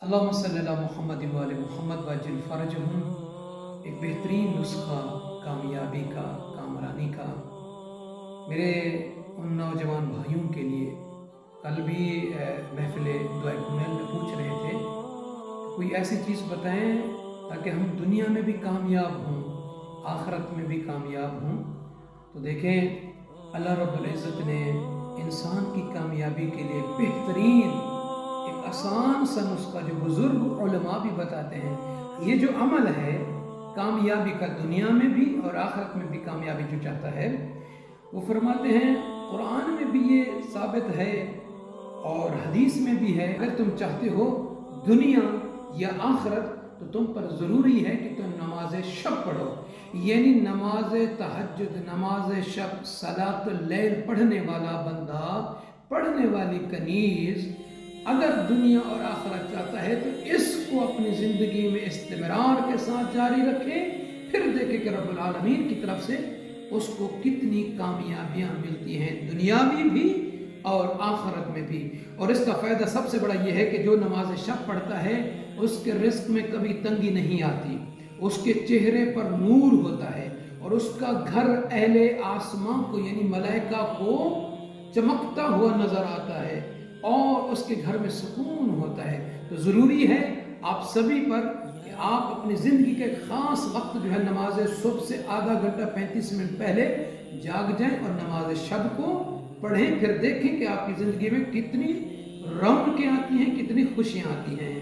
अल्लाहुम्मा सल्ली अला मुहम्मद व आले मुहम्मद वअज्जिल फरजहुम। एक बेहतरीन नुस्खा कामयाबी का, कामरानी का मेरे उन नौजवान भाइयों के लिए। कल भी महफिल दुआ कुनैल में पूछ रहे थे कोई ऐसी चीज़ बताएं ताकि हम दुनिया में भी कामयाब हों, आखिरत में भी कामयाब हों। तो देखें, अल्लाह रब्बुल इज़्ज़त ने इंसान की कामयाबी के लिए बेहतरीन एक आसान सा नुस्खा जो बुजुर्ग उलमा भी बताते हैं, ये जो अमल है कामयाबी का, दुनिया में भी और आखिरत में भी कामयाबी जो चाहता है, वो फरमाते हैं कुरान में भी ये साबित है और हदीस में भी है। अगर तुम चाहते हो दुनिया या आखिरत तो तुम पर ज़रूरी है कि तुम नमाज शब पढ़ो, यानी नमाज तहज्जुद, नमाज शब, सलातुल लैल पढ़ने वाला बंदा, पढ़ने वाली कनीज़ अगर दुनिया और आखिरत चाहता है तो इसको अपनी ज़िंदगी में इस्तिमरार के साथ जारी रखे, फिर देखे कि रब्बुल आलमीन की तरफ से उसको कितनी कामयाबियाँ मिलती हैं, दुनियावी भी और आखिरत में भी। और इसका फ़ायदा सबसे बड़ा ये है कि जो नमाज शब पढ़ता है उसके रिस्क में कभी तंगी नहीं आती, उसके चेहरे पर नूर होता है और उसका घर अहले आसमां को यानी मलाइका को चमकता हुआ नज़र आता है और उसके घर में सुकून होता है। तो ज़रूरी है आप सभी पर कि आप अपनी ज़िंदगी के ख़ास वक्त जो है नमाज सुबह से आधा घंटा 35 मिनट पहले जाग जाएं और नमाज शब को पढ़ें, फिर देखें कि आपकी ज़िंदगी में कितनी रौनकें आती हैं, कितनी खुशियाँ आती हैं।